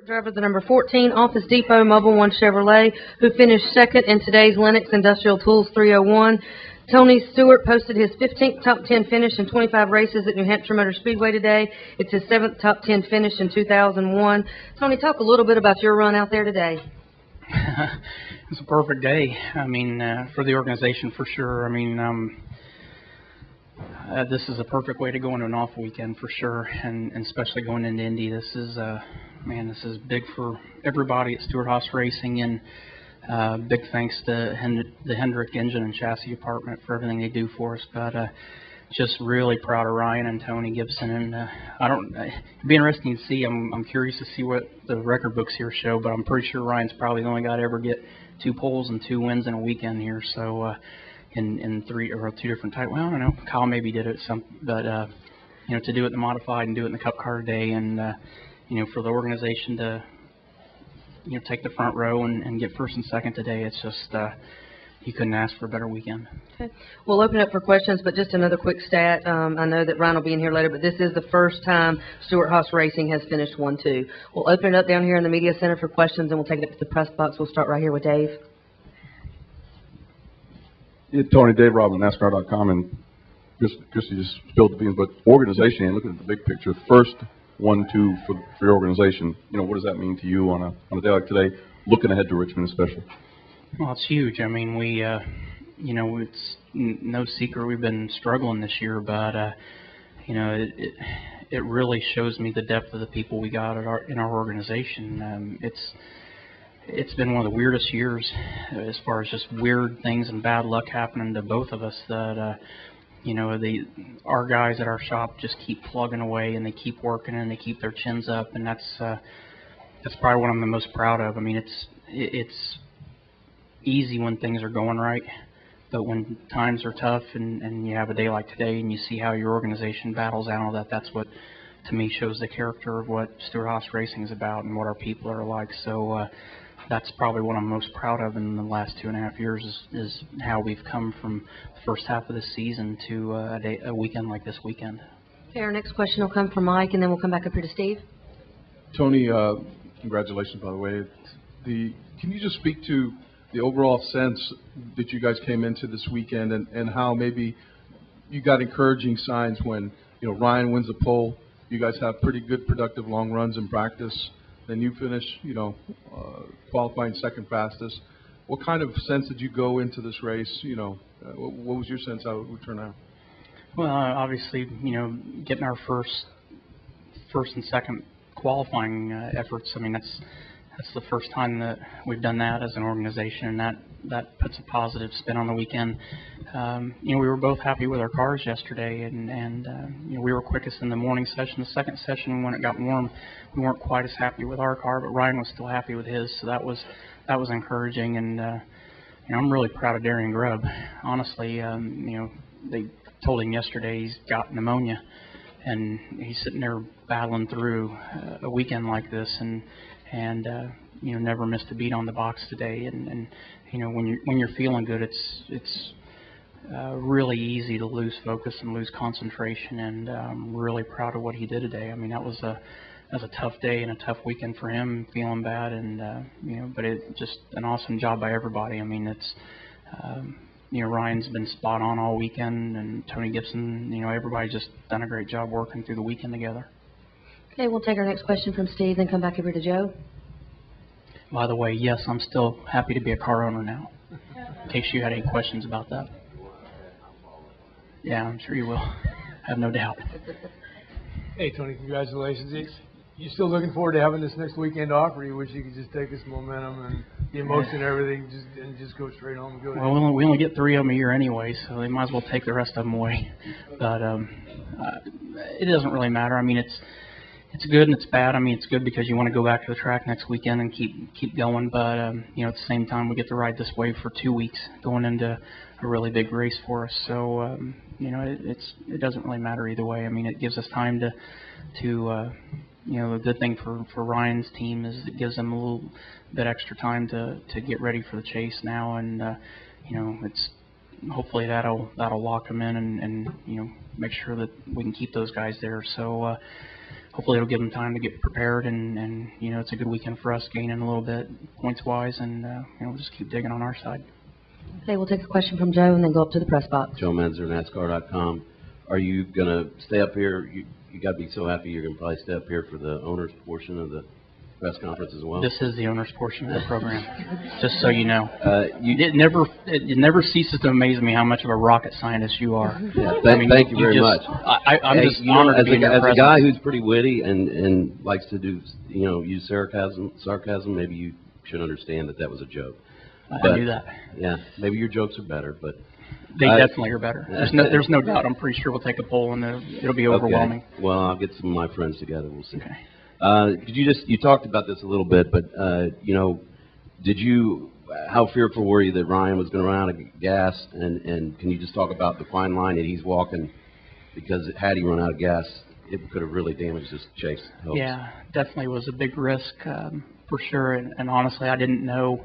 driver the number 14, Office Depot Mobile One Chevrolet, who finished second in today's Lenox Industrial Tools 301. Tony Stewart posted his 15th top 10 finish in 25 races at New Hampshire Motor Speedway today. It's his 7th top 10 finish in 2001. Tony, talk a little bit about your run out there today. It's a perfect day. I mean, for the organization for sure. I mean, this is a perfect way to go into an off weekend for sure, and especially going into Indy. This is, man, this is big for everybody at Stewart Haas Racing, and big thanks to the Hendrick Engine and Chassis Department for everything they do for us. But just really proud of Ryan and Tony Gibson, and it'd be interesting to see. I'm curious to see what the record books here show, but I'm pretty sure Ryan's probably the only guy to ever get 2 poles and 2 wins in a weekend here. So. In 3 or 2 different types. Well, I don't know. Kyle maybe did it but you know, to do it in the modified and do it in the Cup car today, and you know, for the organization to take the front row and get first and second today, it's just you couldn't ask for a better weekend. Okay. We'll open up for questions, but just another quick stat. I know that Ryan will be in here later, but this is the first time Stewart Haas Racing has finished 1-2. We'll open it up down here in the media center for questions, and we'll take it up to the press box. We'll start right here with Dave. Yeah, Tony, Dave Robin, NASCAR.com, and Christy just spilled the beans, but organization, and looking at the big picture, first 1-2 for your organization, you know, what does that mean to you on a day like today, looking ahead to Richmond especially? Well, it's huge. I mean, we, you know, it's no secret we've been struggling this year, but, you know, it really shows me the depth of the people we got in our organization. It's been one of the weirdest years as far as just weird things and bad luck happening to both of us that, you know, our guys at our shop just keep plugging away, and they keep working, and they keep their chins up, and that's probably what I'm the most proud of. I mean, it's easy when things are going right, but when times are tough and you have a day like today and you see how your organization battles out of that's what, to me, shows the character of what Stewart Haas Racing is about and what our people are like. So, that's probably what I'm most proud of in the last 2.5 years is how we've come from the first half of the season to a weekend like this weekend. Okay, our next question will come from Mike, and then we'll come back up here to Steve. Tony, congratulations, by the way. Can you just speak to the overall sense that you guys came into this weekend, and how maybe you got encouraging signs when, you know, Ryan wins the pole, you guys have pretty good productive long runs in practice, then you finish, you know, qualifying second fastest. What kind of sense did you go into this race? You know, what was your sense how it would turn out? Well, obviously, you know, getting our first and second qualifying efforts. I mean, that's the first time that we've done that as an organization, and that puts a positive spin on the weekend. You know, we were both happy with our cars yesterday, and you know, we were quickest in the morning session. The second session, when it got warm, we weren't quite as happy with our car, but Ryan was still happy with his, so that was encouraging. And you know, I'm really proud of Darian Grubb. Honestly, you know, they told him yesterday he's got pneumonia, and he's sitting there battling through a weekend like this, and you know, never missed a beat on the box today. And you know, when you're feeling good, it's really easy to lose focus and lose concentration. And I'm really proud of what he did today. I mean, that was a tough day and a tough weekend for him, feeling bad, and you know, but it just an awesome job by everybody. I mean, it's you know, Ryan's been spot on all weekend, and Tony Gibson, you know, everybody's just done a great job working through the weekend together. Okay, we'll take our next question from Steve, then come back over to Joe. By the way, yes, I'm still happy to be a car owner now, in case you had any questions about that. Yeah, I'm sure you will. I have no doubt. Hey, Tony, congratulations. You still looking forward to having this next weekend off, or you wish you could just take this momentum and the emotion and everything and just go straight home and go? Well, we only get 3 of them a year anyway, so they might as well take the rest of them away. But it doesn't really matter. I mean, it's good and it's bad. I mean, it's good because you want to go back to the track next weekend and keep going. But you know, at the same time, we get to ride this wave for 2 weeks, going into a really big race for us. So you know, it doesn't really matter either way. I mean, it gives us time to you know, the good thing for Ryan's team is it gives them a little bit extra time to get ready for the chase now, and you know, it's hopefully that'll lock them in and you know, make sure that we can keep those guys there. So hopefully it'll give them time to get prepared, and you know, it's a good weekend for us, gaining a little bit points-wise, and you know, we'll just keep digging on our side. Okay, we'll take a question from Joe and then go up to the press box. Joe Menzer, NASCAR.com. Are you going to stay up here? You got to be so happy you're going to probably stay up here for the owners portion of the press conference as well. This is the owners portion of the program, just so you know. It never ceases to amaze me how much of a rocket scientist you are. Yeah, thank you very much. I'm just honored to be in your presence. As a guy who's pretty witty and likes to do, you know, use sarcasm, maybe you should understand that was a joke. I knew that. Yeah, maybe your jokes are better, but they definitely are better. There's no doubt. I'm pretty sure we'll take a poll and it'll be overwhelming. Okay. Well, I'll get some of my friends together. We'll see. Okay. You talked about this a little bit, but you know, how fearful were you that Ryan was going to run out of gas? And can you just talk about the fine line that he's walking? Because had he run out of gas, it could have really damaged his chase hopes. Yeah, definitely was a big risk for sure. And honestly, I didn't know.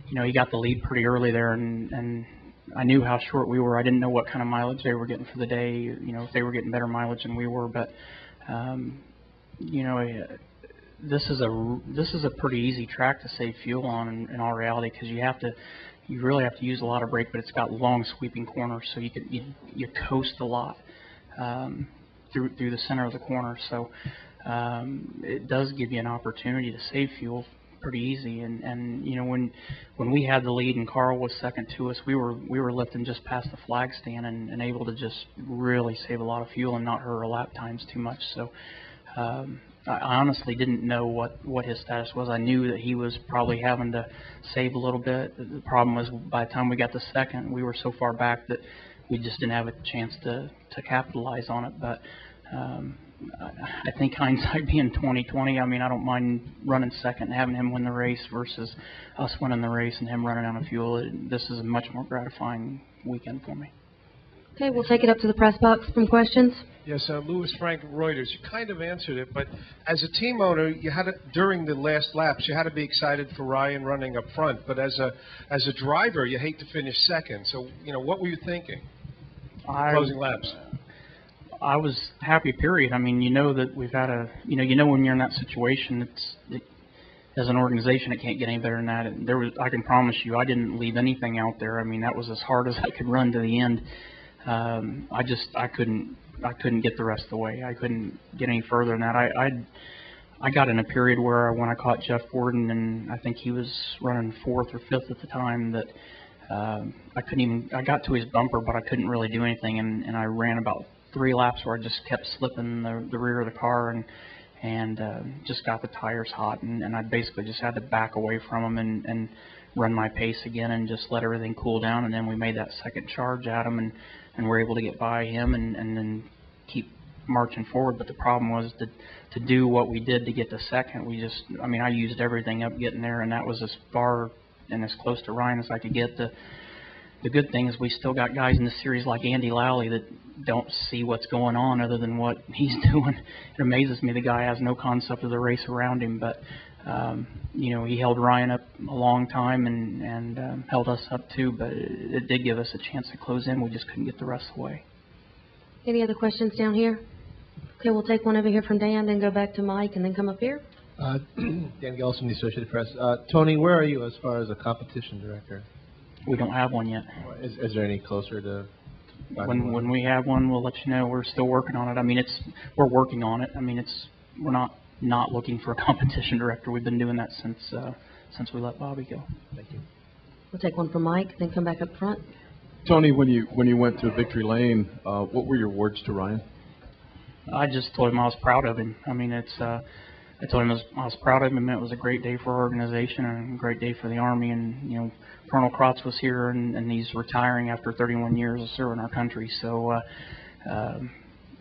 You know, he got the lead pretty early there, and I knew how short we were. I didn't know what kind of mileage they were getting for the day. You know, if they were getting better mileage than we were, but you know, this is a pretty easy track to save fuel on in all reality, because you really have to use a lot of brake, but it's got long sweeping corners, so you coast a lot through the center of the corner. So it does give you an opportunity to save fuel pretty easy. And you know, when we had the lead and Carl was second to us, we were lifting just past the flag stand and able to just really save a lot of fuel and not hurt our lap times too much. So I honestly didn't know what his status was. I knew that he was probably having to save a little bit. The problem was, by the time we got to second, we were so far back that we just didn't have a chance to capitalize on it. But I think hindsight being 20/20, I mean, I don't mind running second and having him win the race versus us winning the race and him running out of fuel. This is a much more gratifying weekend for me. Okay, we'll take it up to the press box from questions. Yes, Louis Frank, Reuters. You kind of answered it, but as a team owner, you had to, during the last laps, you had to be excited for Ryan running up front. But as a driver, you hate to finish second. So, you know, what were you thinking? Closing laps. I was happy, period. I mean, you know that we've had you know when you're in that situation, as an organization, it can't get any better than that. I can promise you, I didn't leave anything out there. I mean, that was as hard as I could run to the end. I couldn't get the rest of the way. I couldn't get any further than that. I got in a period where when I caught Jeff Gordon, and I think he was running 4th or 5th at the time, that I got to his bumper, but I couldn't really do anything, and I ran about 3 laps where I just kept slipping the rear of the car and just got the tires hot, and I basically just had to back away from them and run my pace again and just let everything cool down. And then we made that second charge at him and were able to get by him and then keep marching forward. But the problem was to do what we did to get to second. I used everything up getting there, and that was as far and as close to Ryan as I could get. The good thing is we still got guys in the series like Andy Lally that don't see what's going on other than what he's doing. It amazes me the guy has no concept of the race around him, but you know, he held Ryan up a long time and held us up too, but it did give us a chance to close in. We just couldn't get the rest of the way. Any other questions down here? Okay, we'll take one over here from Dan, then go back to Mike, and then come up here. Dan Gellison, the Associated Press. Tony, where are you as far as a competition director? We don't have one yet. Is there any closer to? When we have one, we'll let you know. We're still working on it. I mean, we're working on it. I mean, we're not looking for a competition director. We've been doing that since we let Bobby go. Thank you. We'll take one from Mike, then come back up front. Tony, when you went to Victory Lane, what were your words to Ryan? I just told him I was proud of him. I mean, I told him I was proud of him. It was a great day for our organization and a great day for the Army. And, you know, Colonel Krotz was here, and he's retiring after 31 years of serving our country. So,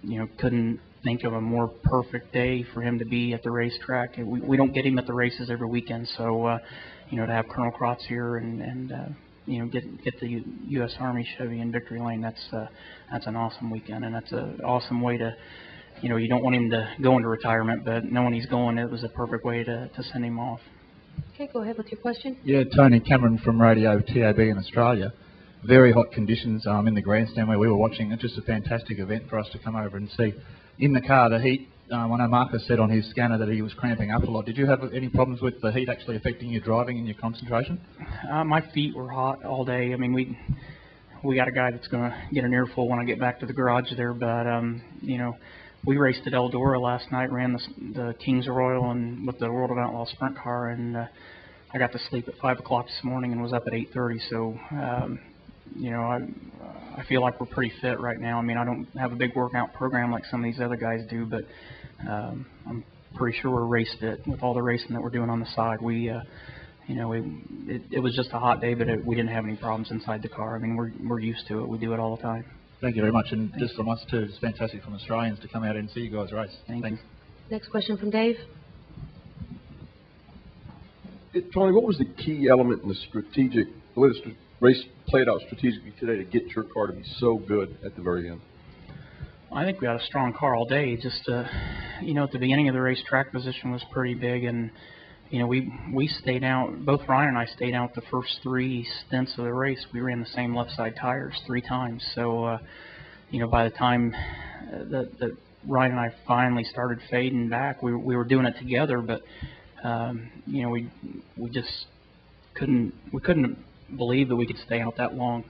you know, couldn't think of a more perfect day for him to be at the racetrack. We don't get him at the races every weekend. So, you know, to have Colonel Krotz here and you know, get the U.S. Army Chevy in Victory Lane, that's an awesome weekend, and that's an awesome way to, you know, you don't want him to go into retirement, but knowing he's going, it was a perfect way to send him off. Okay, go ahead with your question. Yeah, Tony Cameron from Radio TAB in Australia. Very hot conditions in the grandstand where we were watching. It's just a fantastic event for us to come over and see. In the car, the heat I know Marcus said on his scanner that he was cramping up a lot. Did you have any problems with the heat actually affecting your driving and your concentration? My feet were hot all day. I mean, we got a guy that's going to get an earful when I get back to the garage there, but, you know, we raced at Eldora last night, ran the Kings Royal and with the World of Outlaws sprint car, and I got to sleep at 5 o'clock this morning and was up at 8:30, so, you know, I feel like we're pretty fit right now. I mean, I don't have a big workout program like some of these other guys do, but I'm pretty sure we're race fit with all the racing that we're doing on the side. We, you know, it was just a hot day, but we didn't have any problems inside the car. I mean, we're used to it. We do it all the time. Thank you very much, and just from us too, it's fantastic from Australians to come out and see you guys race. Thanks. Next question from Dave. Tony, what was the key element in the way the race played out strategically today to get your car to be so good at the very end? I think we had a strong car all day. Just, you know, at the beginning of the race, track position was pretty big, and you know, we stayed out. Both Ryan and I stayed out the first 3 stints of the race. We ran the same left side tires 3 times. So, you know, by the time that Ryan and I finally started fading back, we were doing it together. But you know, we just couldn't believe that we could stay out that long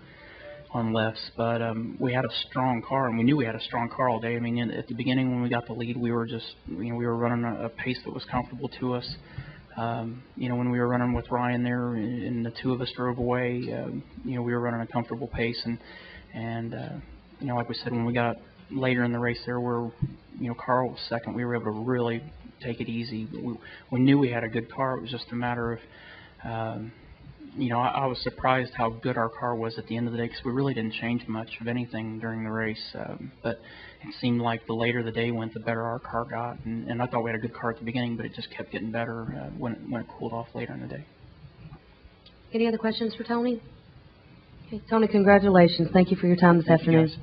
on lefts. But we had a strong car, and we knew we had a strong car all day. I mean, at the beginning when we got the lead, we were just, you know, we were running a pace that was comfortable to us. You know, when we were running with Ryan there and the 2 of us drove away, you know, we were running a comfortable pace. And you know, like we said, when we got later in the race there where, you know, Carl was second, we were able to really take it easy. We knew we had a good car. It was just a matter of, you know, I was surprised how good our car was at the end of the day because we really didn't change much of anything during the race. But it seemed like the later the day went, the better our car got. And I thought we had a good car at the beginning, but it just kept getting better when it cooled off later in the day. Any other questions for Tony? Okay, Tony, congratulations. Thank you for your time this afternoon. Guys.